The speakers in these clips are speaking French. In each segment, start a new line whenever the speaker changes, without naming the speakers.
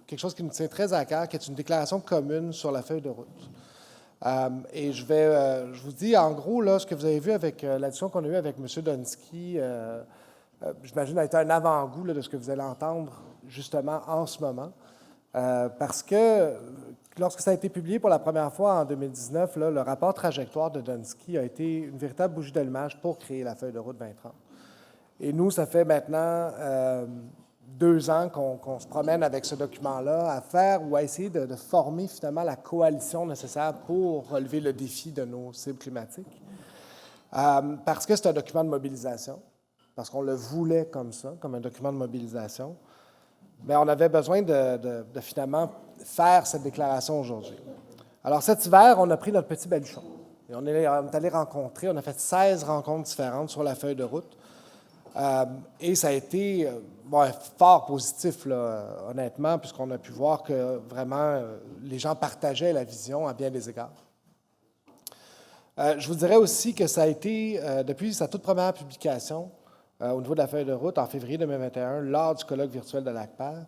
quelque chose qui nous tient très à cœur, qui est une déclaration commune sur la feuille de route. Et je vous dis, en gros, là, ce que vous avez vu avec la discussion qu'on a eue avec M. Donsky, j'imagine, a été un avant-goût là, de ce que vous allez entendre justement en ce moment. Parce que lorsque ça a été publié pour la première fois en 2019, là, le rapport trajectoire de Donsky a été une véritable bougie d'allumage pour créer la feuille de route 2030. Et nous, ça fait maintenant 2 ans qu'on se promène avec ce document-là à faire ou à essayer de former finalement la coalition nécessaire pour relever le défi de nos cibles climatiques. Parce que c'est un document de mobilisation, parce qu'on le voulait comme ça, comme un document de mobilisation, bien, on avait besoin de finalement faire cette déclaration aujourd'hui. Alors cet hiver, on a pris notre petit baluchon et on est allé rencontrer, on a fait 16 rencontres différentes sur la feuille de route. Et ça a été fort positif, là, honnêtement, puisqu'on a pu voir que vraiment les gens partageaient la vision à bien des égards. Je vous dirais aussi que ça a été, depuis sa toute première publication au niveau de la feuille de route en février 2021, lors du colloque virtuel de l'ACPER,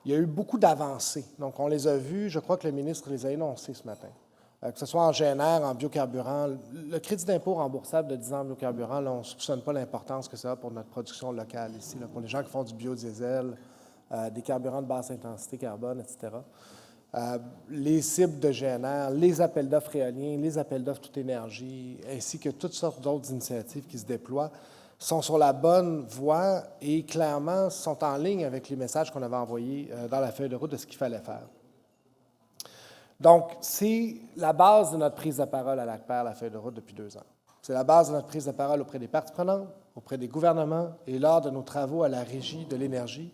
il y a eu beaucoup d'avancées. Donc, on les a vues, je crois que le ministre les a énoncées ce matin. Que ce soit en GNR, en biocarburant, le crédit d'impôt remboursable de 10 ans en biocarburant, là, on ne soupçonne pas l'importance que ça a pour notre production locale ici, là, pour les gens qui font du biodiesel, des carburants de basse intensité carbone, etc. Les cibles de GNR, les appels d'offres éoliens, les appels d'offres toute énergie, ainsi que toutes sortes d'autres initiatives qui se déploient, sont sur la bonne voie et clairement sont en ligne avec les messages qu'on avait envoyés dans la feuille de route de ce qu'il fallait faire. Donc, c'est la base de notre prise de parole à l'ACPER, la feuille de route, depuis 2 ans. C'est la base de notre prise de parole auprès des parties prenantes, auprès des gouvernements et lors de nos travaux à la Régie de l'énergie.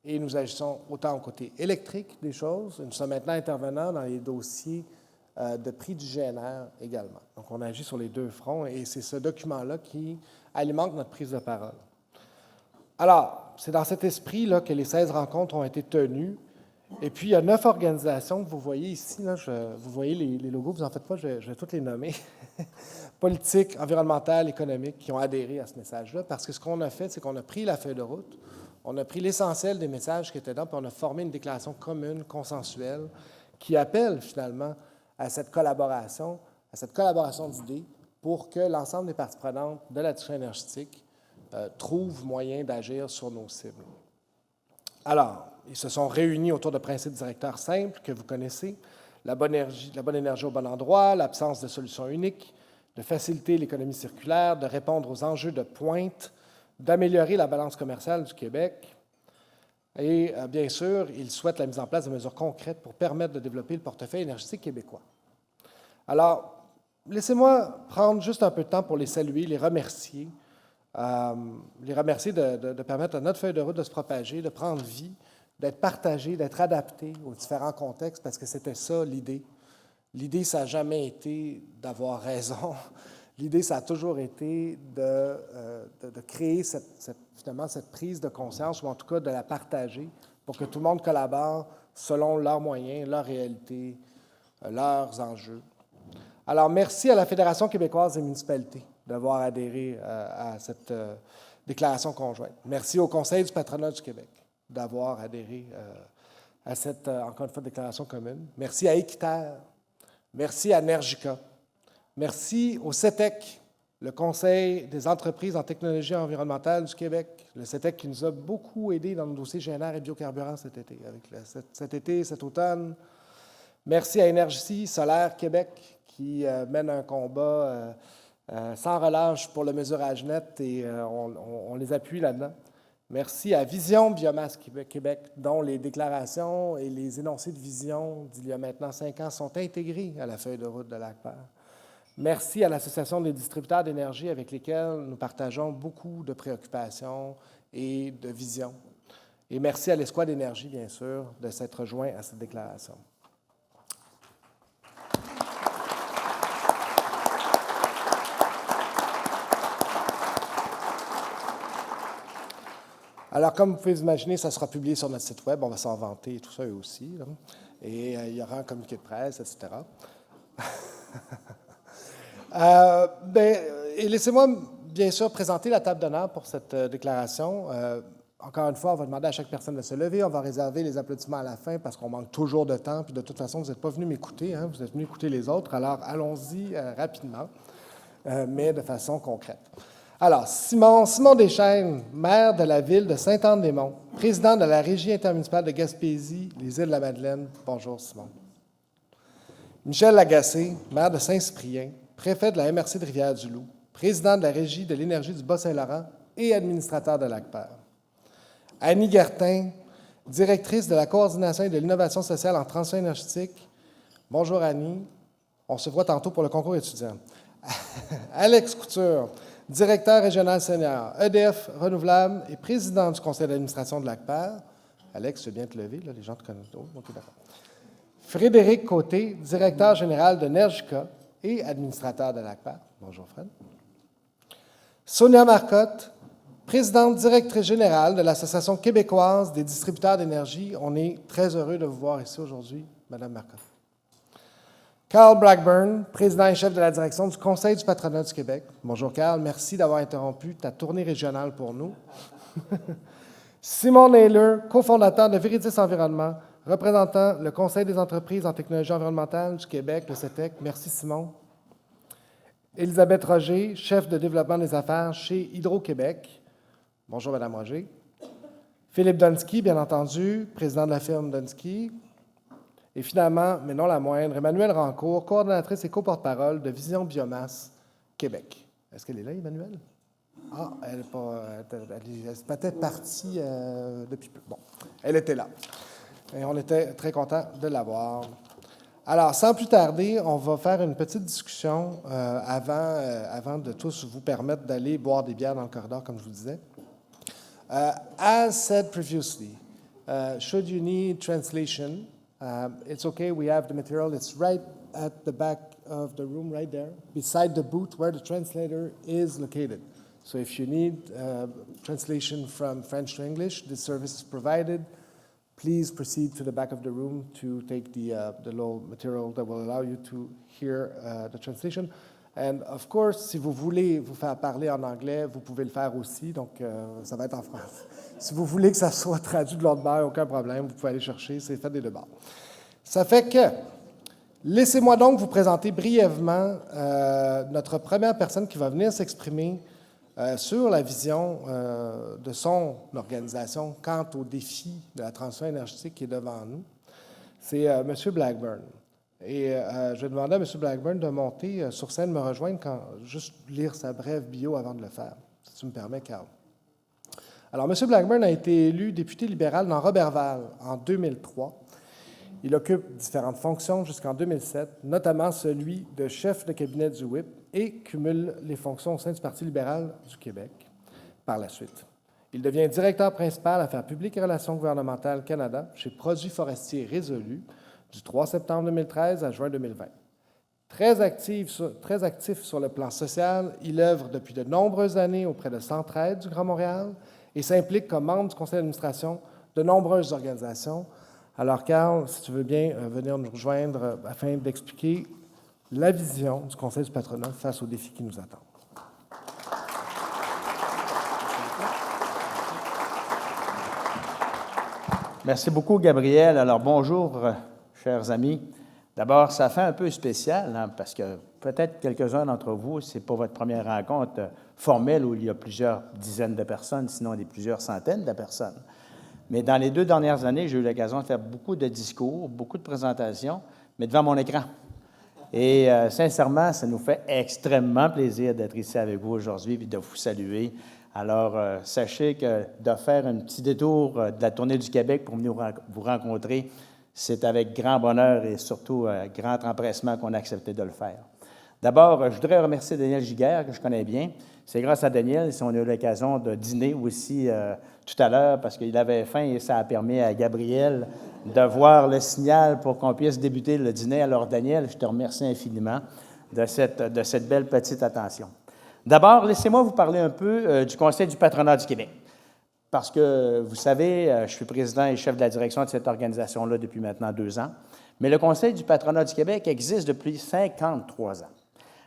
Et nous agissons autant au côté électrique des choses. Nous sommes maintenant intervenants dans les dossiers de prix du GNR également. Donc, on agit sur les 2 fronts et c'est ce document-là qui alimente notre prise de parole. Alors, c'est dans cet esprit-là que les 16 rencontres ont été tenues. Et puis, il y a 9 organisations que vous voyez ici. Là, vous voyez les logos, vous en faites pas, je vais toutes les nommer. Politiques, environnementales, économiques, qui ont adhéré à ce message-là. Parce que ce qu'on a fait, c'est qu'on a pris la feuille de route, on a pris l'essentiel des messages qui étaient dedans, puis on a formé une déclaration commune, consensuelle, qui appelle finalement à cette collaboration d'idées pour que l'ensemble des parties prenantes de la discussion énergétique trouvent moyen d'agir sur nos cibles. Alors, ils se sont réunis autour de principes directeurs simples que vous connaissez, la bonne énergie au bon endroit, l'absence de solutions uniques, de faciliter l'économie circulaire, de répondre aux enjeux de pointe, d'améliorer la balance commerciale du Québec. Et bien sûr, ils souhaitent la mise en place de mesures concrètes pour permettre de développer le portefeuille énergétique québécois. Alors, laissez-moi prendre juste un peu de temps pour les saluer, les remercier de permettre à notre feuille de route de se propager, de prendre vie, d'être partagée, d'être adaptée aux différents contextes, parce que c'était ça l'idée. L'idée, ça n'a jamais été d'avoir raison. L'idée, ça a toujours été de créer finalement cette prise de conscience, ou en tout cas de la partager, pour que tout le monde collabore selon leurs moyens, leurs réalités, leurs enjeux. Alors, merci à la Fédération québécoise des municipalités d'avoir adhéré à cette déclaration conjointe. Merci au Conseil du patronat du Québec d'avoir adhéré à cette, encore une fois, déclaration commune. Merci à Équiterre. Merci à Nergica. Merci au CETEC, le Conseil des entreprises en technologie environnementale du Québec, le CETEC qui nous a beaucoup aidés dans nos dossiers GNR et biocarburants cet été, cet automne. Merci à Énergie Solaire Québec qui mène un combat sans relâche pour le mesurage net et on les appuie là-dedans. Merci à Vision Biomasse Québec, dont les déclarations et les énoncés de vision d'il y a maintenant 5 ans sont intégrés à la feuille de route de l'ACPER. Merci à l'Association des distributeurs d'énergie avec lesquels nous partageons beaucoup de préoccupations et de visions. Et merci à l'Escouade d'énergie, bien sûr, de s'être joint à cette déclaration. Alors, comme vous pouvez imaginer, ça sera publié sur notre site Web. On va s'en vanter et tout ça, eux aussi. Là. Et il y aura un communiqué de presse, etc. Et laissez-moi, bien sûr, présenter la table d'honneur pour cette déclaration. encore une fois, on va demander à chaque personne de se lever. On va réserver les applaudissements à la fin parce qu'on manque toujours de temps. Puis de toute façon, vous n'êtes pas venus m'écouter, hein, vous êtes venus écouter les autres. Alors, allons-y rapidement, mais de façon concrète. Alors, Simon Deschênes, maire de la ville de Sainte-Anne-des-Monts, président de la Régie intermunicipale de Gaspésie, les Îles-de-la-Madeleine. Bonjour, Simon. Michel Lagacé, maire de Saint-Cyprien, préfet de la MRC de Rivière-du-Loup, président de la Régie de l'énergie du Bas-Saint-Laurent et administrateur de l'ACPER. Annie Gertin, directrice de la coordination et de l'innovation sociale en transition énergétique. Bonjour Annie, on se voit tantôt pour le concours étudiant. Alex Couture, directeur régional senior, EDF Renouvelable et président du conseil d'administration de l'ACPER. Alex, tu veux bien te lever, là, les gens te connaissent. Oh, okay, d'accord. Frédéric Côté, directeur général de Nergica et administrateur de l'ACPER. Bonjour Fred. Sonia Marcotte, présidente directrice générale de l'Association québécoise des distributeurs d'énergie. On est très heureux de vous voir ici aujourd'hui, Madame Marcotte. Carl Blackburn, président et chef de la direction du Conseil du patronat du Québec. Bonjour Carl, merci d'avoir interrompu ta tournée régionale pour nous. Simon Naylor, cofondateur de Viridis Environnement, représentant le Conseil des entreprises en technologie environnementale du Québec, le CETEC. Merci Simon. Élisabeth Roger, chef de développement des affaires chez Hydro-Québec. Bonjour, Mme Roger. Philippe Donsky, bien entendu, président de la firme Donsky. Et finalement, mais non la moindre, Emmanuelle Rancourt, coordonnatrice et co-porte-parole de Vision Biomasse Québec. Est-ce qu'elle est là, Emmanuelle? Ah, elle est peut-être partie depuis peu. Bon, elle était là. Et on était très contents de l'avoir. Alors, sans plus tarder, on va faire une petite discussion avant de tous vous permettre d'aller boire des bières dans le corridor, comme je vous disais. As said previously, should you need translation, it's okay, we have the material. It's right at the back of the room, right there, beside the booth where the translator is located. So if you need translation from French to English, this service is provided. Please proceed to the back of the room to take the little material that will allow you to hear the translation. And of course, si vous voulez vous faire parler en anglais, vous pouvez le faire aussi, donc ça va être en français. Si vous voulez que ça soit traduit de l'autre bord, aucun problème, vous pouvez aller chercher, c'est fait des deux bords. Ça fait que, laissez-moi donc vous présenter brièvement notre première personne qui va venir s'exprimer sur la vision de son organisation quant au défi de la transition énergétique qui est devant nous. C'est M. Blackburn. Et je vais demander à M. Blackburn de monter sur scène, me rejoindre, juste lire sa brève bio avant de le faire, si tu me permets, Carl. Alors, M. Blackburn a été élu député libéral dans Roberval en 2003. Il occupe différentes fonctions jusqu'en 2007, notamment celui de chef de cabinet du whip et cumule les fonctions au sein du Parti libéral du Québec par la suite. Il devient directeur principal Affaires publiques et relations gouvernementales Canada chez Produits forestiers résolus du 3 septembre 2013 à juin 2020. Très actif sur le plan social, il œuvre depuis de nombreuses années auprès de Centraide du Grand Montréal et s'implique comme membre du conseil d'administration de nombreuses organisations. Alors, Carl, si tu veux bien venir nous rejoindre afin d'expliquer la vision du conseil du patronat face aux défis qui nous attendent.
Merci beaucoup, Gabriel. Alors, bonjour, chers amis. D'abord, ça fait un peu spécial, hein, parce que peut-être quelques-uns d'entre vous, ce n'est pas votre première rencontre formelle où il y a plusieurs dizaines de personnes, sinon des plusieurs centaines de personnes. Mais dans les 2 dernières années, j'ai eu l'occasion de faire beaucoup de discours, beaucoup de présentations, mais devant mon écran. Et sincèrement, ça nous fait extrêmement plaisir d'être ici avec vous aujourd'hui et de vous saluer. Alors, sachez que de faire un petit détour de la tournée du Québec pour venir vous rencontrer, c'est avec grand bonheur et surtout grand empressement qu'on a accepté de le faire. D'abord, je voudrais remercier Daniel Giguère, que je connais bien. C'est grâce à Daniel si on a eu l'occasion de dîner aussi tout à l'heure parce qu'il avait faim et ça a permis à Gabriel de voir le signal pour qu'on puisse débuter le dîner. Alors, Daniel, je te remercie infiniment de cette belle petite attention. D'abord, laissez-moi vous parler un peu du Conseil du patronat du Québec. Parce que, vous savez, je suis président et chef de la direction de cette organisation-là depuis maintenant 2 ans. Mais le Conseil du patronat du Québec existe depuis 53 ans.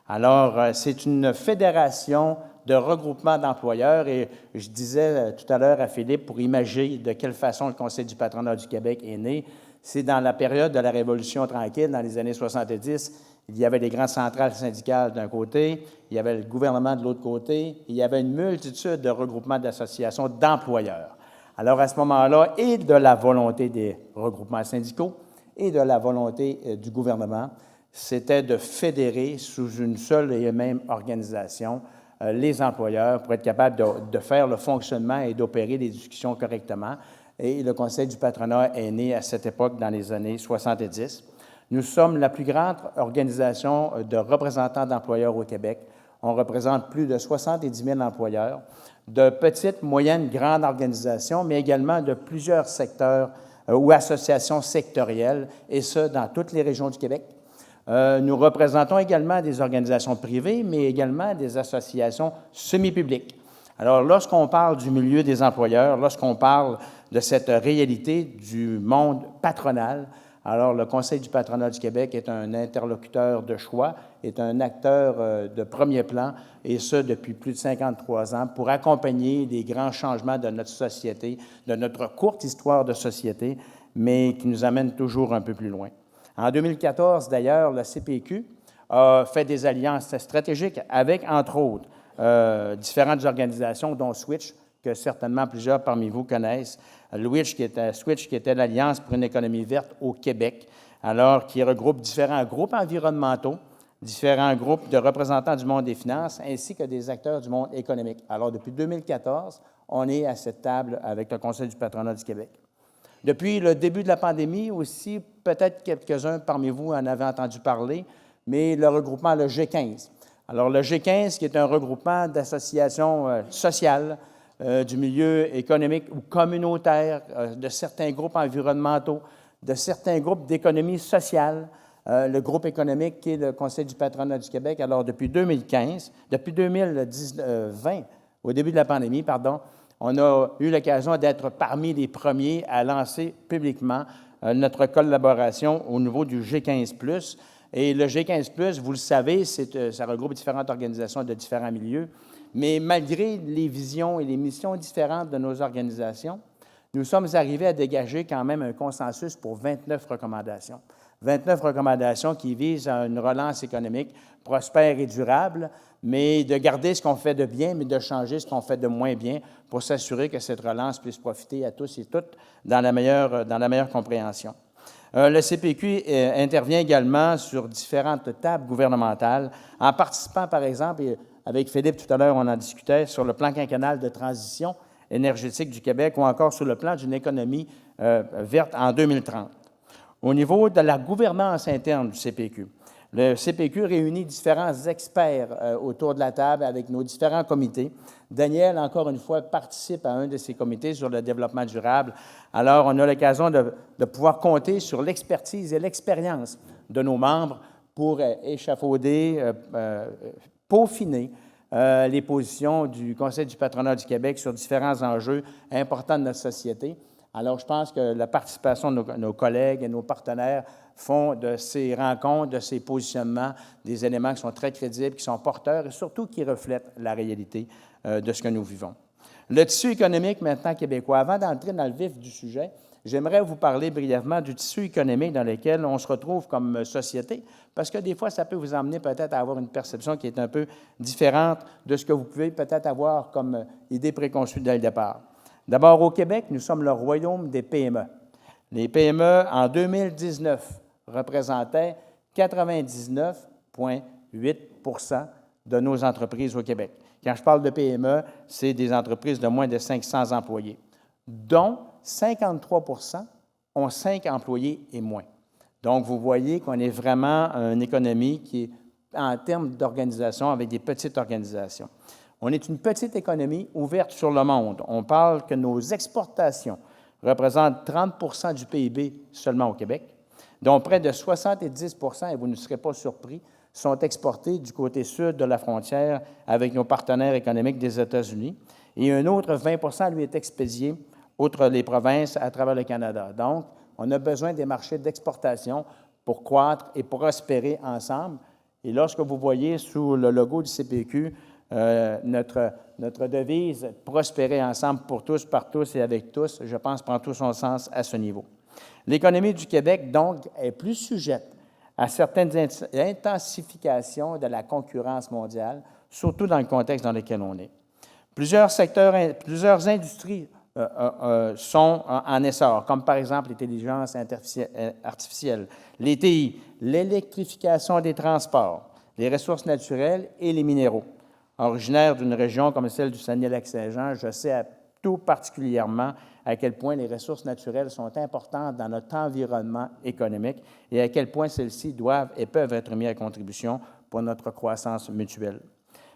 Alors, c'est une fédération de regroupement d'employeurs. Et je disais tout à l'heure à Philippe, pour imaginer de quelle façon le Conseil du patronat du Québec est né, c'est dans la période de la Révolution tranquille, dans les années 70, il y avait les grandes centrales syndicales d'un côté, il y avait le gouvernement de l'autre côté, il y avait une multitude de regroupements d'associations d'employeurs. Alors, à ce moment-là, et de la volonté des regroupements syndicaux et de la volonté du gouvernement, c'était de fédérer sous une seule et même organisation les employeurs pour être capable de faire le fonctionnement et d'opérer les discussions correctement. Et le Conseil du patronat est né à cette époque, dans les années 70. Nous sommes la plus grande organisation de représentants d'employeurs au Québec. On représente plus de 70 000 employeurs, de petites, moyennes, grandes organisations, mais également de plusieurs secteurs ou associations sectorielles, et ce, dans toutes les régions du Québec. Nous représentons également des organisations privées, mais également des associations semi-publiques. Alors, lorsqu'on parle du milieu des employeurs, lorsqu'on parle de cette réalité du monde patronal, alors le Conseil du patronat du Québec est un interlocuteur de choix, est un acteur de premier plan, et ce, depuis plus de 53 ans, pour accompagner les grands changements de notre société, de notre courte histoire de société, mais qui nous amène toujours un peu plus loin. En 2014, d'ailleurs, le CPQ a fait des alliances stratégiques avec, entre autres, différentes organisations, dont Switch, que certainement plusieurs parmi vous connaissent. Switch, qui était l'Alliance pour une économie verte au Québec, alors qui regroupe différents groupes environnementaux, différents groupes de représentants du monde des finances, ainsi que des acteurs du monde économique. Alors, depuis 2014, on est à cette table avec le Conseil du patronat du Québec. Depuis le début de la pandémie aussi, peut-être quelques-uns parmi vous en avaient entendu parler, mais le regroupement, le G15. Alors, le G15, qui est un regroupement d'associations sociales du milieu économique ou communautaire, de certains groupes environnementaux, de certains groupes d'économie sociale, le groupe économique qui est le Conseil du patronat du Québec. Alors, depuis 2020, au début de la pandémie, on a eu l'occasion d'être parmi les premiers à lancer publiquement notre collaboration au niveau du G15+. Et le G15+, vous le savez, ça regroupe différentes organisations de différents milieux, mais malgré les visions et les missions différentes de nos organisations, nous sommes arrivés à dégager quand même un consensus pour 29 recommandations. 29 recommandations qui visent à une relance économique prospère et durable, mais de garder ce qu'on fait de bien, mais de changer ce qu'on fait de moins bien pour s'assurer que cette relance puisse profiter à tous et toutes dans la meilleure compréhension. Le CPQ intervient également sur différentes tables gouvernementales en participant, par exemple, et avec Philippe tout à l'heure, on en discutait, sur le plan quinquennal de transition énergétique du Québec ou encore sur le plan d'une économie verte en 2030. Au niveau de la gouvernance interne du CPQ, le CPQ réunit différents experts autour de la table avec nos différents comités. Daniel, encore une fois, participe à un de ces comités sur le développement durable. Alors, on a l'occasion de pouvoir compter sur l'expertise et l'expérience de nos membres pour échafauder, peaufiner les positions du Conseil du patronat du Québec sur différents enjeux importants de notre société. Alors, je pense que la participation de nos collègues et nos partenaires font de ces rencontres, de ces positionnements, des éléments qui sont très crédibles, qui sont porteurs et surtout qui reflètent la réalité de ce que nous vivons. Le tissu économique maintenant québécois. Avant d'entrer dans le vif du sujet, j'aimerais vous parler brièvement du tissu économique dans lequel on se retrouve comme société, parce que des fois, ça peut vous emmener peut-être à avoir une perception qui est un peu différente de ce que vous pouvez peut-être avoir comme idée préconçue dès le départ. D'abord, au Québec, nous sommes le royaume des PME. Les PME, en 2019, représentaient 99,8 de nos entreprises au Québec. Quand je parle de PME, c'est des entreprises de moins de 500 employés, dont 53 ont 5 employés et moins. Donc, vous voyez qu'on est vraiment une économie qui est, en termes d'organisation, avec des petites organisations. On est une petite économie ouverte sur le monde. On parle que nos exportations représentent 30 du PIB seulement au Québec, dont près de 70 et vous ne serez pas surpris, sont exportés du côté sud de la frontière avec nos partenaires économiques des États-Unis. Et un autre 20 lui est expédié, outre les provinces, à travers le Canada. Donc, on a besoin des marchés d'exportation pour croître et prospérer ensemble. Et lorsque vous voyez sous le logo du CPQ Notre devise « Prospérer ensemble pour tous, par tous et avec tous », je pense, prend tout son sens à ce niveau. L'économie du Québec, donc, est plus sujette à certaines intensifications de la concurrence mondiale, surtout dans le contexte dans lequel on est. Plusieurs industries sont en essor, comme par exemple l'intelligence artificielle, les TI, l'électrification des transports, les ressources naturelles et les minéraux. Originaire d'une région comme celle du Saguenay-Lac-Saint-Jean, je sais tout particulièrement à quel point les ressources naturelles sont importantes dans notre environnement économique et à quel point celles-ci doivent et peuvent être mises à contribution pour notre croissance mutuelle.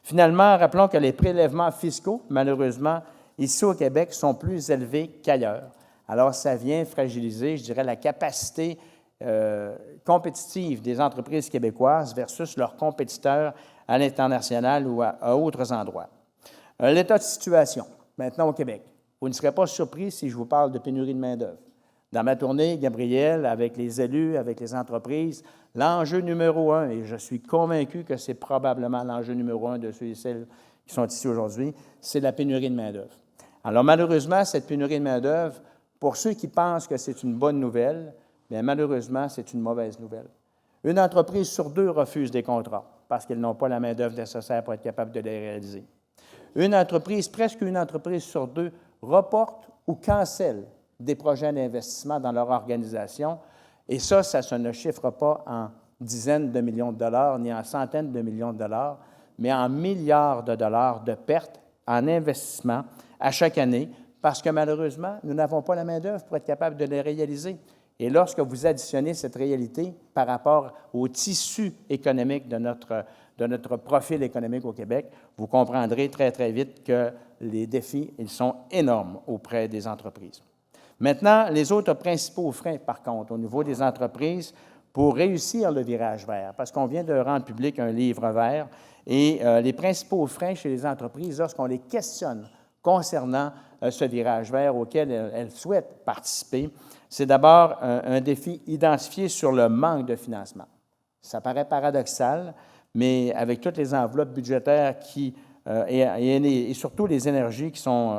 Finalement, rappelons que les prélèvements fiscaux, malheureusement, ici au Québec, sont plus élevés qu'ailleurs. Alors, ça vient fragiliser, je dirais, la capacité compétitive des entreprises québécoises versus leurs compétiteurs à l'international ou à autres endroits. L'état de situation, maintenant au Québec. Vous ne serez pas surpris si je vous parle de pénurie de main-d'œuvre. Dans ma tournée, Gabriel, avec les élus, avec les entreprises, l'enjeu numéro un, et je suis convaincu que c'est probablement l'enjeu numéro un de ceux et celles qui sont ici aujourd'hui, c'est la pénurie de main-d'œuvre. Alors malheureusement, cette pénurie de main-d'œuvre, pour ceux qui pensent que c'est une bonne nouvelle, bien malheureusement, c'est une mauvaise nouvelle. Une entreprise sur deux refuse des contrats parce qu'elles n'ont pas la main-d'œuvre nécessaire pour être capable de les réaliser. Presque une entreprise sur deux reporte ou cancelle des projets d'investissement dans leur organisation, et ça ne chiffre pas en dizaines de millions de dollars ni en centaines de millions de dollars, mais en milliards de dollars de pertes en investissement à chaque année, parce que malheureusement, nous n'avons pas la main-d'œuvre pour être capable de les réaliser. Et lorsque vous additionnez cette réalité par rapport au tissu économique de notre profil économique au Québec, vous comprendrez très, très vite que les défis, ils sont énormes auprès des entreprises. Maintenant, les autres principaux freins, par contre, au niveau des entreprises, pour réussir le virage vert, parce qu'on vient de rendre public un livre vert, et les principaux freins chez les entreprises, lorsqu'on les questionne concernant ce virage vert auquel elles souhaitent participer, c'est d'abord un défi identifié sur le manque de financement. Ça paraît paradoxal, mais avec toutes les enveloppes budgétaires et surtout les énergies qui sont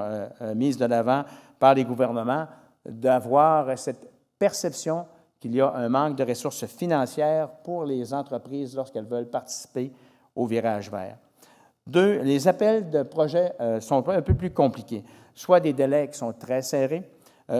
mises de l'avant par les gouvernements, d'avoir cette perception qu'il y a un manque de ressources financières pour les entreprises lorsqu'elles veulent participer au virage vert. Deux, les appels de projets sont un peu plus compliqués, soit des délais qui sont très serrés,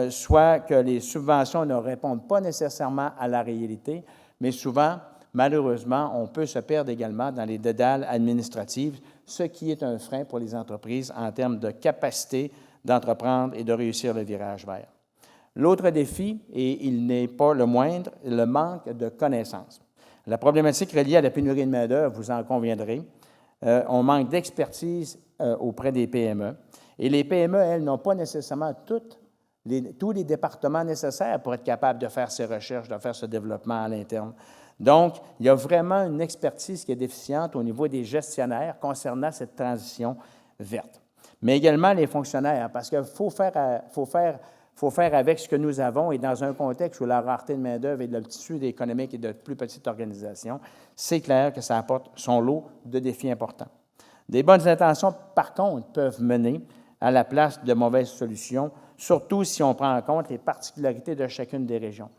soit que les subventions ne répondent pas nécessairement à la réalité, mais souvent, malheureusement, on peut se perdre également dans les dédales administratives, ce qui est un frein pour les entreprises en termes de capacité d'entreprendre et de réussir le virage vert. L'autre défi, et il n'est pas le moindre, le manque de connaissances. La problématique reliée à la pénurie de main-d'œuvre, vous en conviendrez, on manque d'expertise auprès des PME. Et les PME, elles, n'ont pas nécessairement tous les départements nécessaires pour être capables de faire ces recherches, de faire ce développement à l'interne. Donc, il y a vraiment une expertise qui est déficiente au niveau des gestionnaires concernant cette transition verte. Mais également les fonctionnaires, parce qu'il faut faire avec ce que nous avons, et dans un contexte où la rareté de main-d'œuvre et de tissu économique et de plus petites organisations, c'est clair que ça apporte son lot de défis importants. Des bonnes intentions, par contre, peuvent mener à la place de mauvaises solutions, surtout si on prend en compte les particularités de chacune des régions.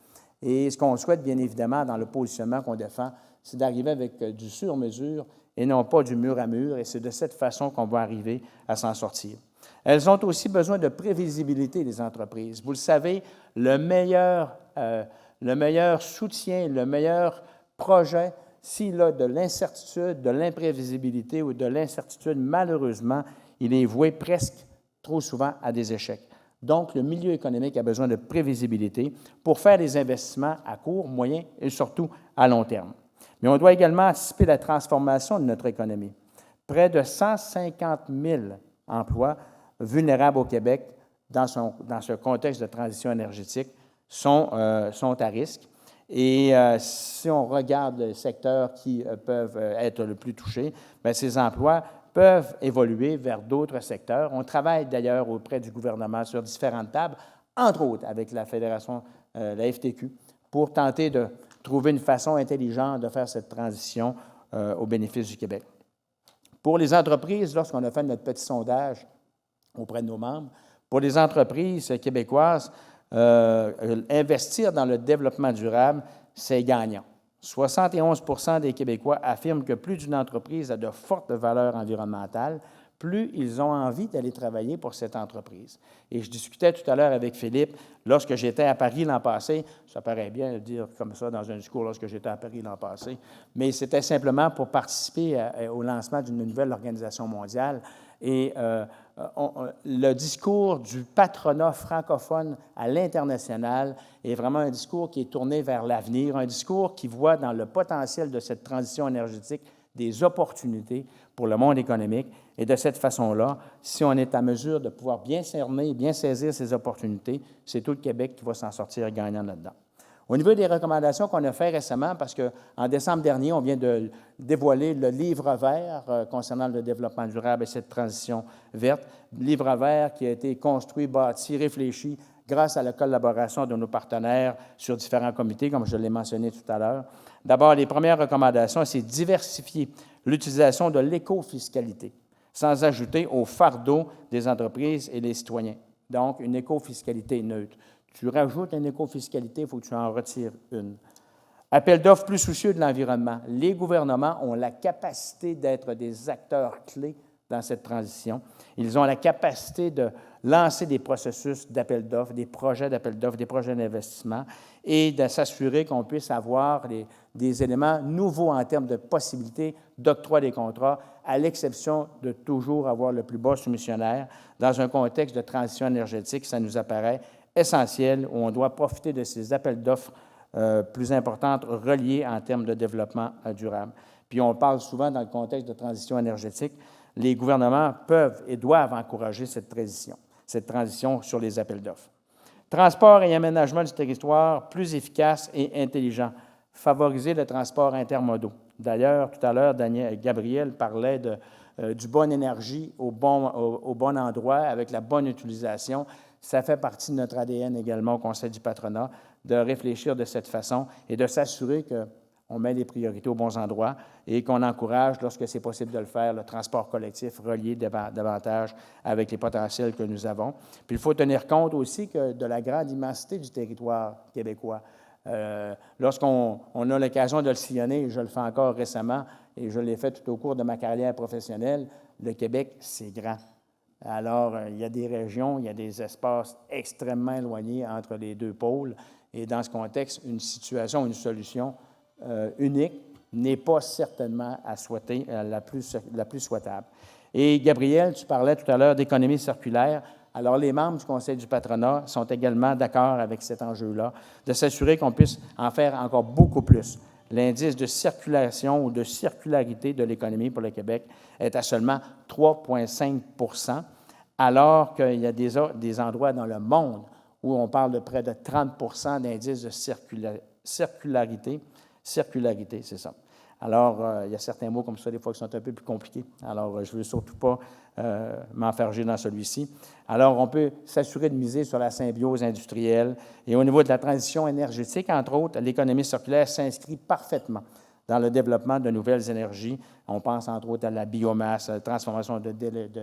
Et ce qu'on souhaite, bien évidemment, dans le positionnement qu'on défend, c'est d'arriver avec du sur-mesure et non pas du mur à mur, et c'est de cette façon qu'on va arriver à s'en sortir. Elles ont aussi besoin de prévisibilité, les entreprises. Vous le savez, le meilleur soutien, le meilleur projet, s'il a de l'incertitude, de l'imprévisibilité ou de l'incertitude, malheureusement, il est voué presque trop souvent à des échecs. Donc, le milieu économique a besoin de prévisibilité pour faire des investissements à court, moyen et surtout à long terme. Mais on doit également anticiper la transformation de notre économie. Près de 150 000 emplois vulnérables au Québec dans ce contexte de transition énergétique sont à risque. Et si on regarde les secteurs qui peuvent être le plus touchés, bien, ces emplois peuvent évoluer vers d'autres secteurs. On travaille d'ailleurs auprès du gouvernement sur différentes tables, entre autres avec la Fédération, la FTQ, pour tenter de trouver une façon intelligente de faire cette transition au bénéfice du Québec. Pour les entreprises, lorsqu'on a fait notre petit sondage auprès de nos membres, pour les entreprises québécoises, investir dans le développement durable, c'est gagnant. 71 des Québécois affirment que plus d'une entreprise a de fortes valeurs environnementales, plus ils ont envie d'aller travailler pour cette entreprise. Et je discutais tout à l'heure avec Philippe, lorsque j'étais à Paris l'an passé, ça paraît bien de dire comme ça dans un discours lorsque j'étais à Paris l'an passé, mais c'était simplement pour participer au lancement d'une nouvelle organisation mondiale. Et le discours du patronat francophone à l'international est vraiment un discours qui est tourné vers l'avenir, un discours qui voit dans le potentiel de cette transition énergétique des opportunités pour le monde économique. Et de cette façon-là, si on est à mesure de pouvoir bien cerner, bien saisir ces opportunités, c'est tout le Québec qui va s'en sortir gagnant là-dedans. Au niveau des recommandations qu'on a faites récemment, parce qu'en décembre dernier, on vient de dévoiler le livre vert concernant le développement durable et cette transition verte, livre vert qui a été construit, bâti, réfléchi grâce à la collaboration de nos partenaires sur différents comités, comme je l'ai mentionné tout à l'heure. D'abord, les premières recommandations, c'est diversifier l'utilisation de l'écofiscalité, sans ajouter au fardeau des entreprises et des citoyens. Donc, une écofiscalité neutre. Tu rajoutes une écofiscalité, il faut que tu en retires une. Appel d'offres plus soucieux de l'environnement. Les gouvernements ont la capacité d'être des acteurs clés dans cette transition. Ils ont la capacité de lancer des processus d'appel d'offres, des projets d'appel d'offres, des projets d'investissement et de s'assurer qu'on puisse avoir des éléments nouveaux en termes de possibilités d'octroi des contrats, à l'exception de toujours avoir le plus bas soumissionnaire. Dans un contexte de transition énergétique, ça nous apparaît essentiel où on doit profiter de ces appels d'offres plus importantes reliés en termes de développement durable. Puis on parle souvent dans le contexte de transition énergétique, les gouvernements peuvent et doivent encourager cette transition sur les appels d'offres. Transport et aménagement du territoire plus efficace et intelligent. Favoriser le transport intermodaux. D'ailleurs, tout à l'heure, Gabriel parlait du bonne énergie au bon endroit avec la bonne utilisation. Ça fait partie de notre ADN également au Conseil du patronat de réfléchir de cette façon et de s'assurer qu'on met les priorités aux bons endroits et qu'on encourage, lorsque c'est possible de le faire, le transport collectif relié davantage avec les potentiels que nous avons. Puis il faut tenir compte aussi de la grande immensité du territoire québécois. Lorsqu'on a l'occasion de le sillonner, je le fais encore récemment et je l'ai fait tout au cours de ma carrière professionnelle, le Québec, c'est grand. Alors, il y a des régions, il y a des espaces extrêmement éloignés entre les deux pôles. Et dans ce contexte, une situation, une solution unique n'est pas certainement à souhaiter, la plus souhaitable. Et Gabriel, tu parlais tout à l'heure d'économie circulaire. Alors, les membres du Conseil du patronat sont également d'accord avec cet enjeu-là, de s'assurer qu'on puisse en faire encore beaucoup plus. L'indice de circulation ou de circularité de l'économie pour le Québec est à seulement 3,5 % alors qu'il y a des endroits dans le monde où on parle de près de 30 % d'indice de circularité. Circularité, c'est ça. Alors, il y a certains mots comme ça, des fois, qui sont un peu plus compliqués. Alors, je ne veux surtout pas m'enfarger dans celui-ci. Alors, on peut s'assurer de miser sur la symbiose industrielle. Et au niveau de la transition énergétique, entre autres, l'économie circulaire s'inscrit parfaitement dans le développement de nouvelles énergies. On pense, entre autres, à la biomasse, à la transformation de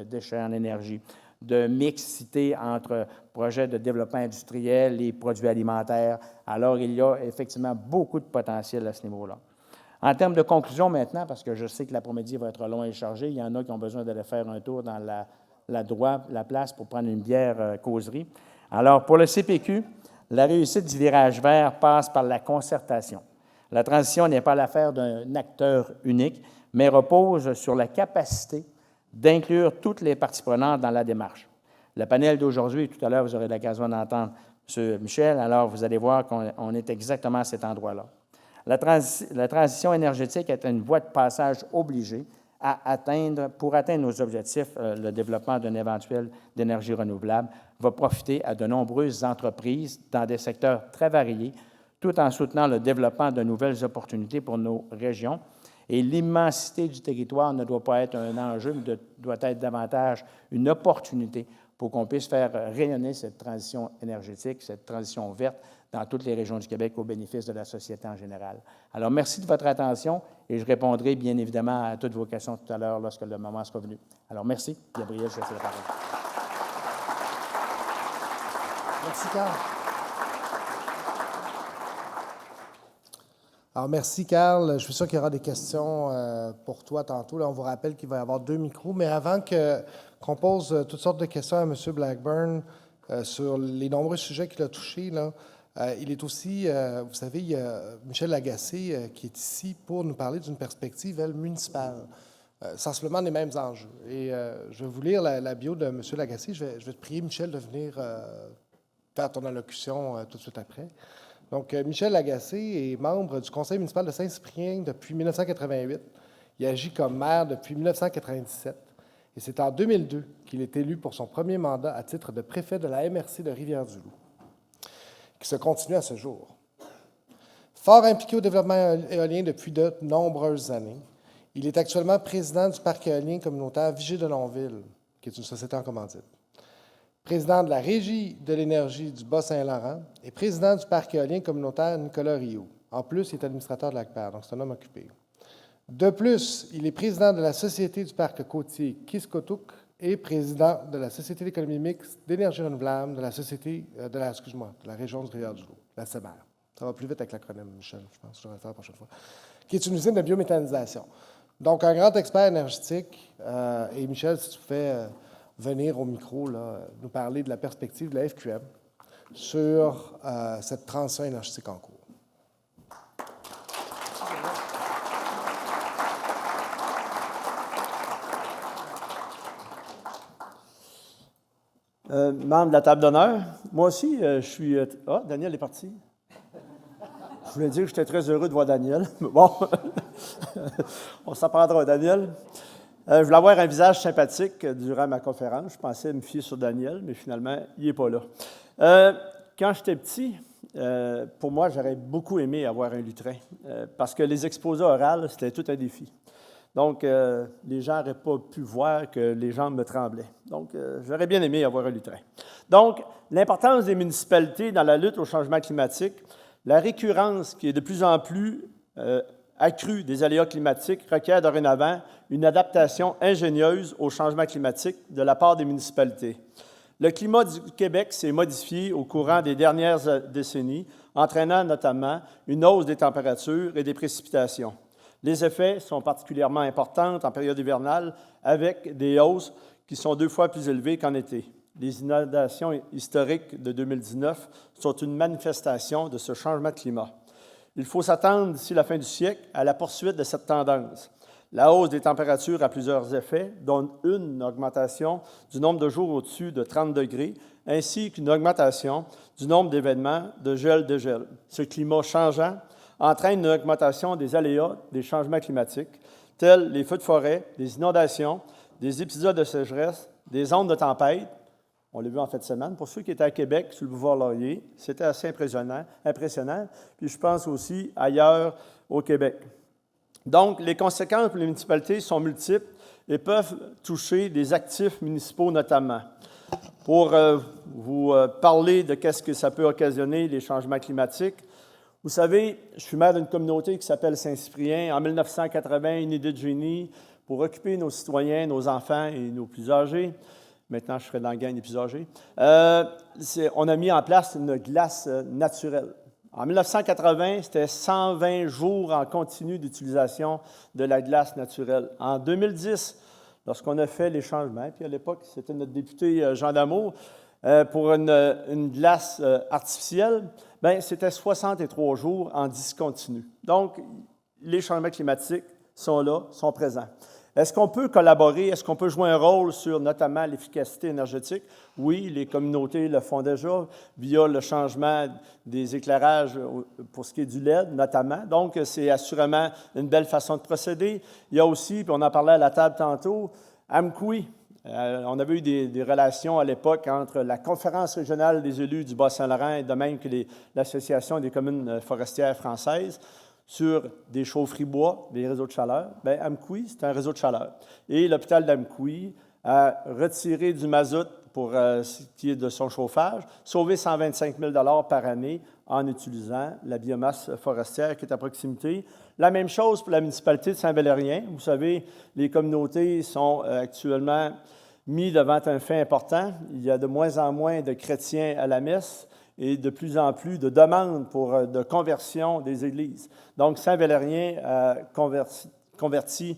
déchets en énergie, de mixité entre projets de développement industriel et produits alimentaires. Alors, il y a effectivement beaucoup de potentiel à ce niveau-là. En termes de conclusion maintenant, parce que je sais que l'après-midi va être long et chargé, il y en a qui ont besoin d'aller faire un tour dans la place pour prendre une bière causerie. Alors, pour le CPQ, la réussite du virage vert passe par la concertation. La transition n'est pas l'affaire d'un acteur unique, mais repose sur la capacité d'inclure toutes les parties prenantes dans la démarche. Le panel d'aujourd'hui, tout à l'heure, vous aurez l'occasion d'entendre M. Michel, alors vous allez voir qu'on est exactement à cet endroit-là. La transition énergétique est une voie de passage obligée pour atteindre nos objectifs. Le développement d'un éventuel d'énergie renouvelable va profiter à de nombreuses entreprises dans des secteurs très variés, tout en soutenant le développement de nouvelles opportunités pour nos régions. Et l'immensité du territoire ne doit pas être un enjeu, mais doit être davantage une opportunité pour qu'on puisse faire rayonner cette transition énergétique, cette transition verte dans toutes les régions du Québec au bénéfice de la société en général. Alors, merci de votre attention et je répondrai bien évidemment à toutes vos questions tout à l'heure lorsque le moment sera venu. Alors, merci. Gabriel, je te laisse la parole.
Merci, Carl. Alors, merci, Carl. Je suis sûr qu'il y aura des questions pour toi tantôt. Là, on vous rappelle qu'il va y avoir 2 micros, mais avant qu'on pose toutes sortes de questions à M. Blackburn sur les nombreux sujets qu'il a touchés, là, il est aussi, vous savez, il y a Michel Lagacé qui est ici pour nous parler d'une perspective, elle, municipale, sensiblement les mêmes enjeux. Et je vais vous lire la bio de M. Lagacé. Je vais te prier, Michel, de venir faire ton allocution tout de suite après. Donc, Michel Lagacé est membre du conseil municipal de Saint-Cyprien depuis 1988. Il agit comme maire depuis 1997. Et c'est en 2002 qu'il est élu pour son premier mandat à titre de préfet de la MRC de Rivière-du-Loup, qui se continue à ce jour. Fort impliqué au développement éolien depuis de nombreuses années, il est actuellement président du parc éolien communautaire Vigée de Longueville, qui est une société en commandite. Président de la Régie de l'énergie du Bas-Saint-Laurent et président du parc éolien communautaire Nicolas Rio. En plus, il est administrateur de l'ACPER, donc c'est un homme occupé. De plus, il est président de la Société du parc côtier Kiskotuk et président de la Société d'économie mixte d'énergie renouvelable de la Société de la région du Rivière-du-Loup, la SEMER. Ça va plus vite avec l'acronyme, Michel, je pense, je vais le faire la prochaine fois. Qui est une usine de biométhanisation. Donc, un grand expert énergétique. Et Michel, si tu fais venir au micro, là, nous parler de la perspective de la FQM sur cette transition énergétique en cours.
Membre de la table d'honneur. Moi aussi, je suis... Daniel est parti. Je voulais dire que j'étais très heureux de voir Daniel. Mais bon, on s'en prendra, Daniel. Je voulais avoir un visage sympathique durant ma conférence. Je pensais me fier sur Daniel, mais finalement, il n'est pas là. Quand j'étais petit, pour moi, j'aurais beaucoup aimé avoir un lutrin, parce que les exposés orales, c'était tout un défi. Donc, les gens n'auraient pas pu voir que les jambes me tremblaient. Donc, j'aurais bien aimé avoir un lutrin. Donc, l'importance des municipalités dans la lutte au changement climatique, la récurrence qui est de plus en plus accrue des aléas climatiques requiert dorénavant une adaptation ingénieuse au changement climatique de la part des municipalités. Le climat du Québec s'est modifié au courant des dernières décennies, entraînant notamment une hausse des températures et des précipitations. Les effets sont particulièrement importants en période hivernale, avec des hausses qui sont 2 fois plus élevées qu'en été. Les inondations historiques de 2019 sont une manifestation de ce changement de climat. Il faut s'attendre d'ici la fin du siècle à la poursuite de cette tendance. La hausse des températures a plusieurs effets, dont une augmentation du nombre de jours au-dessus de 30 degrés, ainsi qu'une augmentation du nombre d'événements de gel-dégel. Ce climat changeant entraîne une augmentation des aléas des changements climatiques, tels les feux de forêt, des inondations, des épisodes de sécheresse, des ondes de tempête. On l'a vu en fin de semaine. Pour ceux qui étaient à Québec, sur le boulevard Laurier, c'était assez impressionnant. Puis je pense aussi ailleurs au Québec. Donc, les conséquences pour les municipalités sont multiples et peuvent toucher des actifs municipaux notamment. Pour vous parler de qu'est-ce que ça peut occasionner, les changements climatiques, vous savez, je suis maire d'une communauté qui s'appelle Saint-Cyprien. En 1980, une idée de génie pour occuper nos citoyens, nos enfants et nos plus âgés. Maintenant, je serai dans la gang des plus âgés. On a mis en place une glace naturelle. En 1980, c'était 120 jours en continu d'utilisation de la glace naturelle. En 2010, lorsqu'on a fait les changements, puis à l'époque, c'était notre député Jean Damour, pour une glace artificielle, bien, c'était 63 jours en discontinu. Donc, les changements climatiques sont là, sont présents. Est-ce qu'on peut collaborer? Est-ce qu'on peut jouer un rôle sur notamment l'efficacité énergétique? Oui, les communautés le font déjà via le changement des éclairages pour ce qui est du LED, notamment. Donc, c'est assurément une belle façon de procéder. Il y a aussi, puis on en parlait à la table tantôt, Amkoui. On avait eu des relations à l'époque entre la Conférence régionale des élus du Bas-Saint-Laurent et de même que l'Association des communes forestières françaises sur des chaufferies bois, des réseaux de chaleur. Bien, Amkoui, c'est un réseau de chaleur. Et l'hôpital d'Amkoui a retiré du mazout pour ce qui est de son chauffage, sauver 125 000 par année en utilisant la biomasse forestière qui est à proximité. La même chose pour la municipalité de Saint-Valérien. Vous savez, les communautés sont actuellement mises devant un fait important. Il y a de moins en moins de chrétiens à la messe et de plus en plus de demandes de conversion des églises. Donc, Saint-Valérien a converti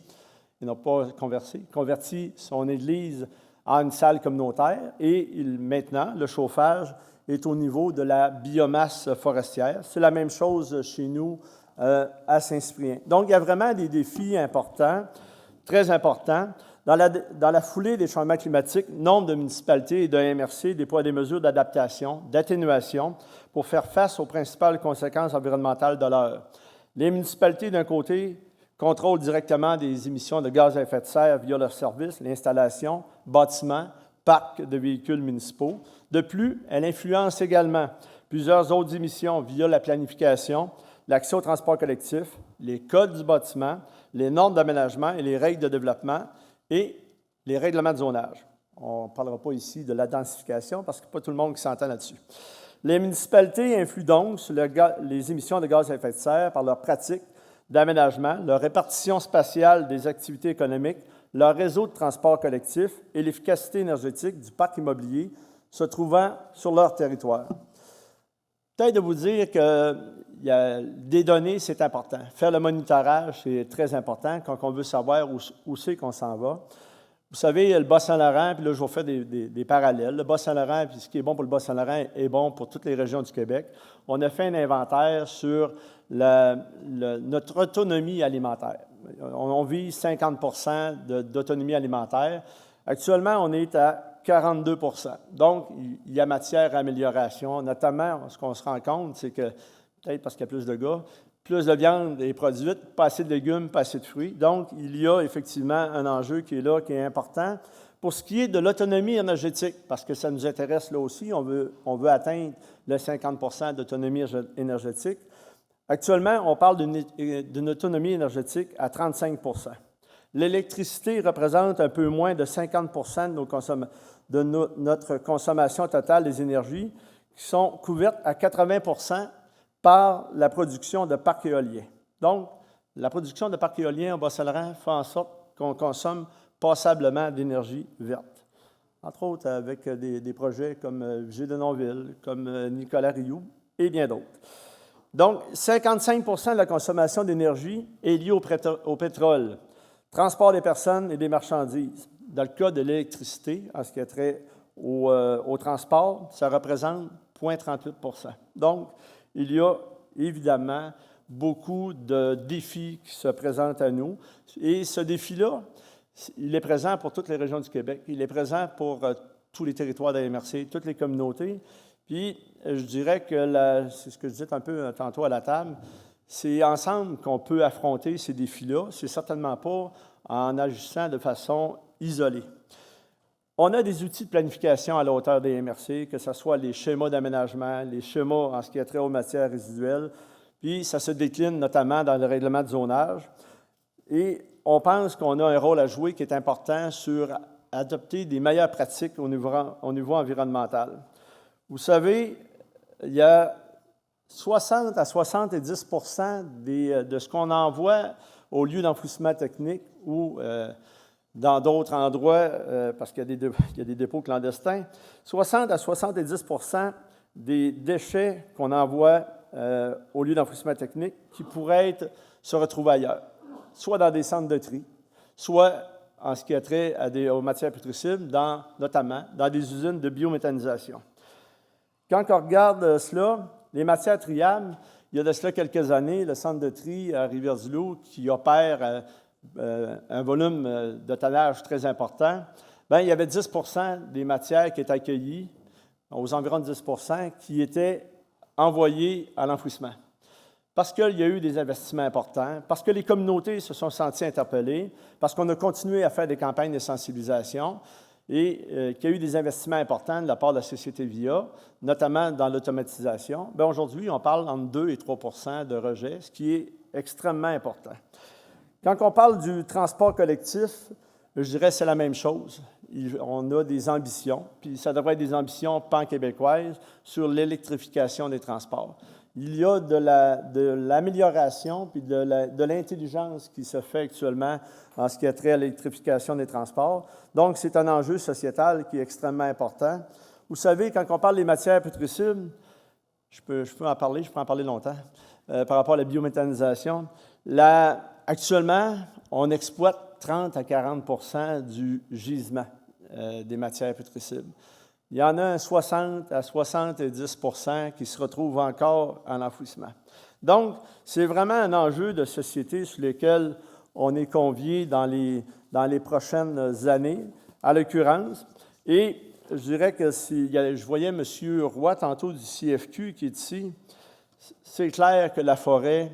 son église en une salle communautaire et maintenant, le chauffage est au niveau de la biomasse forestière. C'est la même chose chez nous à Saint-Cyprien. Donc, il y a vraiment des défis importants, très importants. Dans la foulée des changements climatiques, nombre de municipalités et de MRC déploient des mesures d'adaptation, d'atténuation pour faire face aux principales conséquences environnementales de l'heure. Les municipalités, d'un côté, contrôlent directement des émissions de gaz à effet de serre via leurs services, l'installation, bâtiments, parcs de véhicules municipaux. De plus, elles influencent également plusieurs autres émissions via la planification, l'accès au transport collectif, les codes du bâtiment, les normes d'aménagement et les règles de développement et les règlements de zonage. On ne parlera pas ici de la densification parce que pas tout le monde qui s'entend là-dessus. Les municipalités influent donc sur les émissions de gaz à effet de serre par leurs pratiques d'aménagement, leur répartition spatiale des activités économiques, leur réseau de transport collectif et l'efficacité énergétique du parc immobilier se trouvant sur leur territoire. Peut-être de vous dire que il y a des données, c'est important. Faire le monitorage, c'est très important quand on veut savoir où c'est qu'on s'en va. Vous savez, le Bas-Saint-Laurent, puis là, je vais faire des parallèles. Le Bas-Saint-Laurent, puis ce qui est bon pour le Bas-Saint-Laurent est bon pour toutes les régions du Québec. On a fait un inventaire sur notre autonomie alimentaire. On vise 50 d'autonomie alimentaire. Actuellement, on est à 42 %. Donc, il y a matière à amélioration. Notamment, ce qu'on se rend compte, c'est que, peut-être parce qu'il y a plus de gars, plus de viande est produite, pas assez de légumes, pas assez de fruits. Donc, il y a effectivement un enjeu qui est là, qui est important. Pour ce qui est de l'autonomie énergétique, parce que ça nous intéresse là aussi, on veut atteindre le 50 d'autonomie énergétique. Actuellement, on parle d'une autonomie énergétique à 35 %. L'électricité représente un peu moins de 50 % de notre consommation totale des énergies, qui sont couvertes à 80 % par la production de parcs éoliens. Donc, la production de parcs éoliens au Bas-Saint-Laurent fait en sorte qu'on consomme passablement d'énergie verte. Entre autres, avec des projets comme Vigée de Nonville, comme Nicolas Rioux et bien d'autres. Donc, 55 % de la consommation d'énergie est liée au pétrole, transport des personnes et des marchandises. Dans le cas de l'électricité, en ce qui a trait au transport, ça représente 0,38 %. Donc, il y a évidemment beaucoup de défis qui se présentent à nous. Et ce défi-là, il est présent pour toutes les régions du Québec. Il est présent pour tous les territoires de la MRC, toutes les communautés. Puis, je dirais que, c'est ce que je disais un peu tantôt à la table, c'est ensemble qu'on peut affronter ces défis-là. C'est certainement pas en agissant de façon isolée. On a des outils de planification à la hauteur des MRC, que ce soit les schémas d'aménagement, les schémas en ce qui a trait aux matières résiduelles, puis ça se décline notamment dans le règlement de zonage. Et on pense qu'on a un rôle à jouer qui est important sur adopter des meilleures pratiques au niveau environnemental. Vous savez, il y a 60 à 70 % de ce qu'on envoie au lieu d'enfouissement technique ou dans d'autres endroits, parce qu'il y a des dépôts clandestins, 60 à 70 % des déchets qu'on envoie au lieu d'enfouissement technique qui pourraient se retrouver ailleurs, soit dans des centres de tri, soit en ce qui a trait aux matières putrescibles, notamment dans des usines de biométhanisation. Quand on regarde cela, les matières triables, il y a de cela quelques années, le centre de tri à Rivière-du-Loup, qui opère un volume de tonnage très important, bien, il y avait 10 % des matières qui étaient accueillies, aux environs de 10 % qui étaient envoyées à l'enfouissement. Parce qu'il y a eu des investissements importants, parce que les communautés se sont senties interpellées, parce qu'on a continué à faire des campagnes de sensibilisation et qu'il y a eu des investissements importants de la part de la société VIA, notamment dans l'automatisation. Bien, aujourd'hui, on parle entre 2 et 3 % de rejet, ce qui est extrêmement important. Quand on parle du transport collectif, je dirais que c'est la même chose. on a des ambitions, puis ça devrait être des ambitions pan-québécoises sur l'électrification des transports. Il y a de l'amélioration puis de l'intelligence qui se fait actuellement en ce qui a trait à l'électrification des transports. Donc, c'est un enjeu sociétal qui est extrêmement important. Vous savez, quand on parle des matières putrescibles, je peux en parler, je peux en parler longtemps, par rapport à la biométhanisation. Actuellement, on exploite 30 à 40 du gisement des matières putrescibles. Il y en a un 60 à 70 qui se retrouvent encore en enfouissement. Donc, c'est vraiment un enjeu de société sur lequel on est convié dans les prochaines années, à l'occurrence. Et je dirais que je voyais M. Roy tantôt du CFQ qui est ici. C'est clair que la forêt,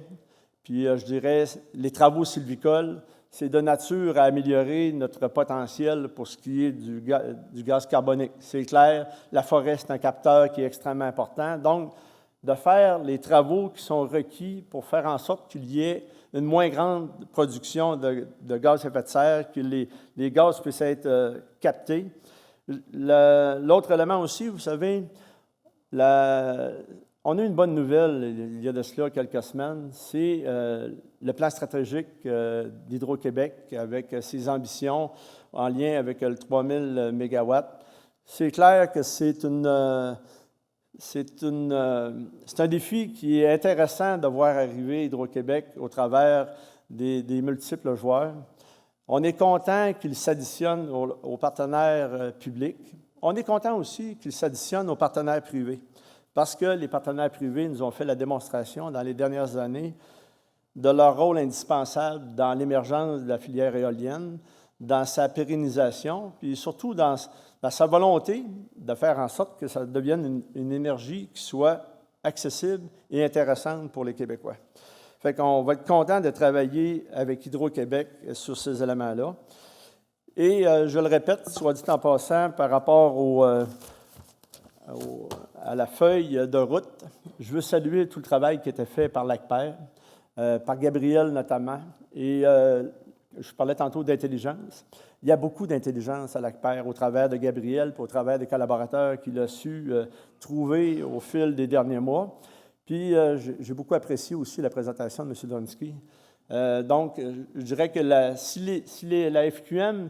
puis je dirais les travaux sylvicoles, c'est de nature à améliorer notre potentiel pour ce qui est du gaz carbonique. C'est clair, la forêt, c'est un capteur qui est extrêmement important. Donc, de faire les travaux qui sont requis pour faire en sorte qu'il y ait une moins grande production de gaz à effet de serre, que les gaz puissent être captés. L'autre élément aussi, vous savez, on a eu une bonne nouvelle il y a de cela quelques semaines, c'est le plan stratégique d'Hydro-Québec avec ses ambitions en lien avec le 3000 MW. C'est clair que c'est un défi qui est intéressant de voir arriver Hydro-Québec au travers des multiples joueurs. On est content qu'il s'additionne aux partenaires publics. On est content aussi qu'il s'additionne aux partenaires privés. Parce que les partenaires privés nous ont fait la démonstration dans les dernières années de leur rôle indispensable dans l'émergence de la filière éolienne, dans sa pérennisation, puis surtout dans sa volonté de faire en sorte que ça devienne une énergie qui soit accessible et intéressante pour les Québécois. Fait qu'on va être content de travailler avec Hydro-Québec sur ces éléments-là. Et je le répète, soit dit en passant, par rapport à la feuille de route, je veux saluer tout le travail qui a été fait par l'ACPER, par Gabriel notamment. Et je parlais tantôt d'intelligence. Il y a beaucoup d'intelligence à l'ACPER au travers de Gabriel, puis au travers des collaborateurs qu'il a su trouver au fil des derniers mois. Puis j'ai beaucoup apprécié aussi la présentation de M. Donsky. Donc, je dirais que si la FQM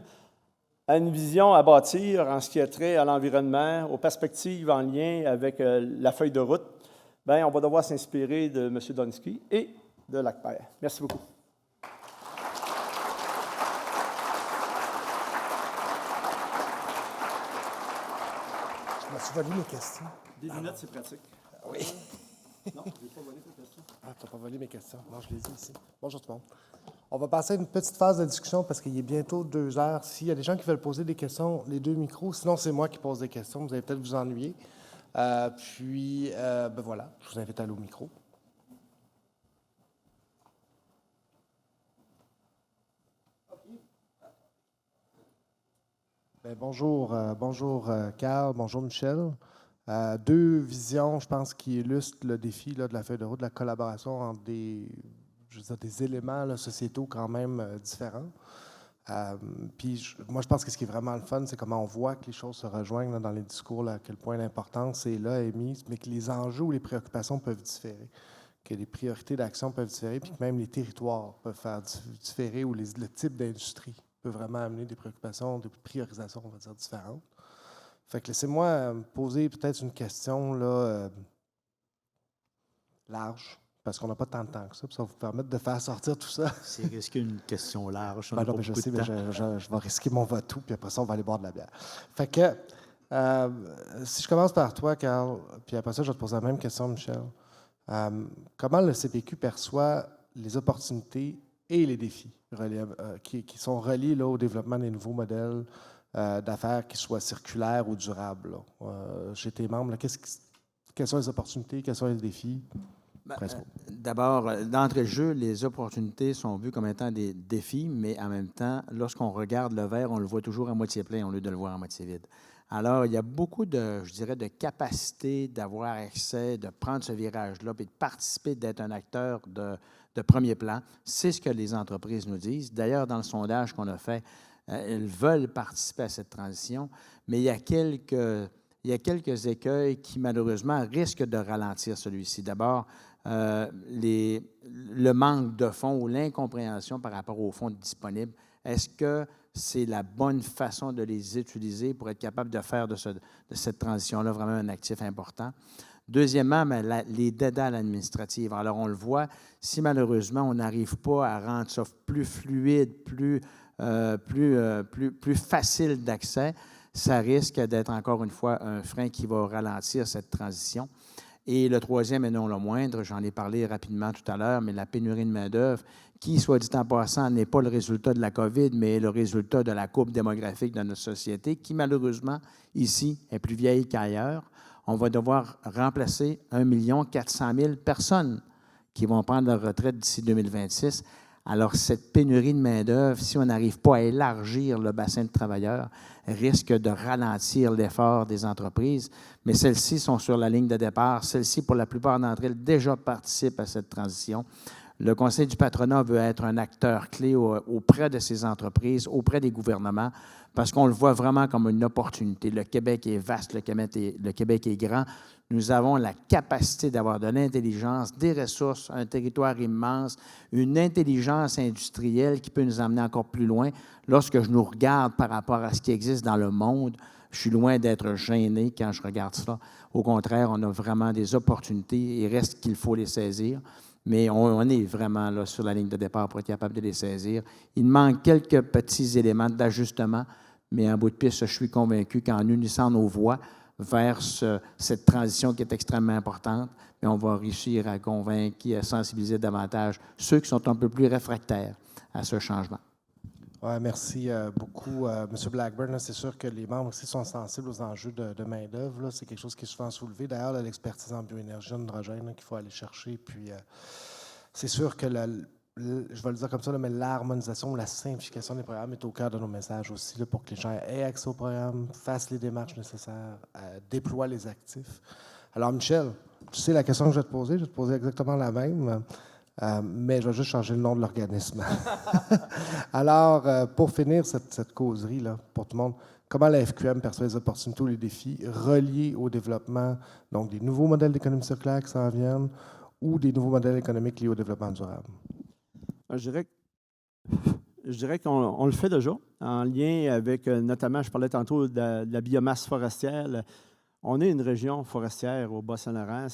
a une vision à bâtir en ce qui a trait à l'environnement, aux perspectives en lien avec la feuille de route, bien, on va devoir s'inspirer de M. Donsky et de l'ACPER. Merci beaucoup.
Je me suis volé mes questions.
Des lunettes, c'est pratique.
Oui.
Non, je n'ai pas volé tes questions.
Ah, tu n'as pas volé mes questions. Non, je les ai ici. Bonjour tout le monde. On va passer à une petite phase de discussion parce qu'il est bientôt 2 heures. S'il y a des gens qui veulent poser des questions, les 2 micros. Sinon, c'est moi qui pose des questions. Vous allez peut-être vous ennuyer. Ben voilà, je vous invite à aller au micro. Ben, bonjour Carl, bonjour Michel. 2 visions, je pense, qui illustrent le défi là, de la feuille de route, de la collaboration entre des éléments là, sociétaux quand même différents. Puis moi, je pense que ce qui est vraiment le fun, c'est comment on voit que les choses se rejoignent là, dans les discours, là, à quel point l'importance est là, est mise, mais que les enjeux ou les préoccupations peuvent différer, que les priorités d'action peuvent différer, puis que même les territoires peuvent faire différer, ou le type d'industrie peut vraiment amener des préoccupations, des priorisations, on va dire, différentes. Fait que laissez-moi poser peut-être une question là, large, parce qu'on n'a pas tant de temps que ça, puis ça va vous permettre de faire sortir tout ça.
C'est risqué une question large.
Ben non, mais je sais, mais je vais risquer mon va-tout, puis après ça, on va aller boire de la bière. Fait que, si je commence par toi, Carl, puis après ça, je vais te poser la même question, Michel. Comment le CPQ perçoit les opportunités et les défis qui sont reliés là, au développement des nouveaux modèles d'affaires qui soient circulaires ou durables? Chez tes membres, quelles sont les opportunités, quels sont les défis?
D'abord, d'entrée de jeu, les opportunités sont vues comme étant des défis, mais en même temps, lorsqu'on regarde le verre, on le voit toujours à moitié plein au lieu de le voir à moitié vide. Alors, il y a beaucoup de capacité d'avoir accès, de prendre ce virage-là, puis de participer, d'être un acteur de premier plan. C'est ce que les entreprises nous disent. D'ailleurs, dans le sondage qu'on a fait, Elles veulent participer à cette transition, mais il y a quelques écueils qui, malheureusement, risquent de ralentir celui-ci. D'abord, le manque de fonds ou l'incompréhension par rapport aux fonds disponibles. Est-ce que c'est la bonne façon de les utiliser pour être capable de faire de cette transition-là vraiment un actif important? Deuxièmement, les dédales administratives. Alors, on le voit, si malheureusement, on n'arrive pas à rendre ça plus fluide, plus facile d'accès, ça risque d'être encore une fois un frein qui va ralentir cette transition. Et le troisième, et non le moindre, j'en ai parlé rapidement tout à l'heure, mais la pénurie de main-d'œuvre, qui, soit dit en passant, n'est pas le résultat de la COVID, mais le résultat de la courbe démographique de notre société, qui, malheureusement, ici, est plus vieille qu'ailleurs. On va devoir remplacer 1 400 000 personnes qui vont prendre leur retraite d'ici 2026. Alors, cette pénurie de main-d'œuvre, si on n'arrive pas à élargir le bassin de travailleurs, risque de ralentir l'effort des entreprises. Mais celles-ci sont sur la ligne de départ. Celles-ci, pour la plupart d'entre elles, déjà participent à cette transition. Le Conseil du patronat veut être un acteur clé auprès de ces entreprises, auprès des gouvernements, parce qu'on le voit vraiment comme une opportunité. Le Québec est vaste, le Québec est grand. Nous avons la capacité d'avoir de l'intelligence, des ressources, un territoire immense, une intelligence industrielle qui peut nous emmener encore plus loin. Lorsque je nous regarde par rapport à ce qui existe dans le monde, je suis loin d'être gêné quand je regarde ça. Au contraire, on a vraiment des opportunités. Il reste qu'il faut les saisir. Mais on est vraiment là sur la ligne de départ pour être capable de les saisir. Il manque quelques petits éléments d'ajustement, mais en bout de piste, je suis convaincu qu'en unissant nos voix vers cette transition qui est extrêmement importante, mais on va réussir à convaincre et à sensibiliser davantage ceux qui sont un peu plus réfractaires à ce changement.
Ouais, merci beaucoup, M. Blackburn. C'est sûr que les membres aussi sont sensibles aux enjeux de main-d'œuvre. C'est quelque chose qui est souvent soulevé. D'ailleurs, l'expertise en bioénergie, en hydrogène, qu'il faut aller chercher. Puis, c'est sûr que, je vais le dire comme ça, mais l'harmonisation ou la simplification des programmes est au cœur de nos messages aussi, là, pour que les gens aient accès au programme, fassent les démarches nécessaires, déploient les actifs. Alors, Michel, tu sais la question que je vais te poser. Je vais te poser exactement la même. Mais je vais juste changer le nom de l'organisme. Alors, pour finir cette causerie-là, pour tout le monde, comment la FQM perçoit les opportunités ou les défis reliés au développement, donc des nouveaux modèles d'économie circulaire qui s'en viennent ou des nouveaux modèles économiques liés au développement durable?
Je dirais qu'on le fait déjà, en lien avec, notamment, je parlais tantôt de la biomasse forestière. On est une région forestière au Bas-Saint-Laurent.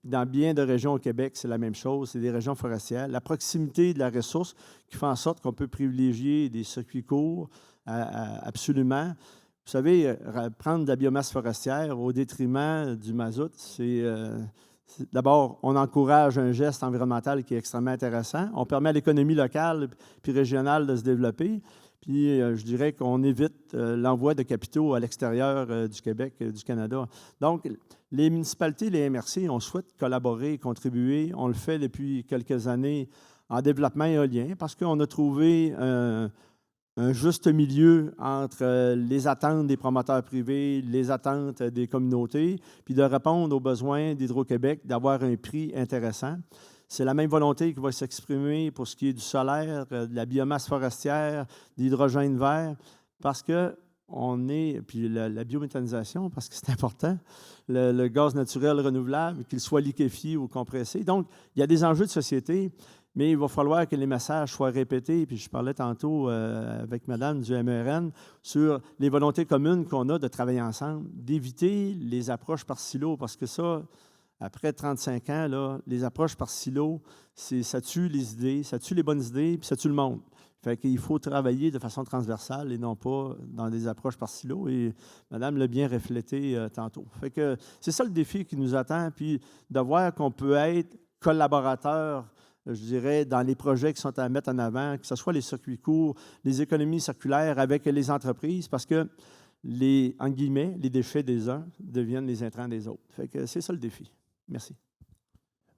Dans bien de régions au Québec, c'est la même chose. C'est des régions forestières. La proximité de la ressource qui fait en sorte qu'on peut privilégier des circuits courts, absolument. Vous savez, prendre de la biomasse forestière au détriment du mazout, d'abord, on encourage un geste environnemental qui est extrêmement intéressant. On permet à l'économie locale puis régionale de se développer. Puis, je dirais qu'on évite l'envoi de capitaux à l'extérieur du Québec, du Canada. Donc, les municipalités, les MRC, on souhaite collaborer, contribuer. On le fait depuis quelques années en développement éolien parce qu'on a trouvé un juste milieu entre les attentes des promoteurs privés, les attentes des communautés, puis de répondre aux besoins d'Hydro-Québec, d'avoir un prix intéressant. C'est la même volonté qui va s'exprimer pour ce qui est du solaire, de la biomasse forestière, de l'hydrogène vert, parce que puis la biométhanisation, parce que c'est important, le gaz naturel renouvelable, qu'il soit liquéfié ou compressé. Donc, il y a des enjeux de société, mais il va falloir que les messages soient répétés. Puis je parlais tantôt avec Madame du MERN sur les volontés communes qu'on a de travailler ensemble, d'éviter les approches par silo, parce que ça, après 35 ans, là, les approches par silo, ça tue les idées, ça tue les bonnes idées, puis ça tue le monde. Fait qu'il faut travailler de façon transversale et non pas dans des approches par silo. Et Madame l'a bien reflété tantôt. Fait que c'est ça le défi qui nous attend, puis de voir qu'on peut être collaborateur, je dirais, dans les projets qui sont à mettre en avant, que ce soit les circuits courts, les économies circulaires avec les entreprises, parce que entre guillemets, les déchets des uns deviennent les intrants des autres. Fait que c'est ça le défi. Merci.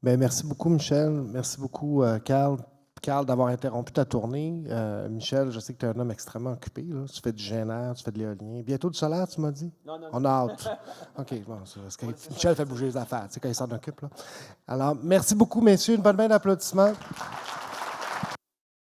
Bien, merci beaucoup, Michel. Merci beaucoup, Carl. Carl, d'avoir interrompu ta tournée. Michel, je sais que tu es un homme extrêmement occupé. Là. Tu fais du GNR, tu fais de l'éolien. Bientôt du solaire, tu m'as dit? Non. On a hâte. OK, bon, parce que Michel fait bouger les affaires, tu sais, quand il s'en occupe. Là. Alors, merci beaucoup, messieurs. Une bonne main d'applaudissements.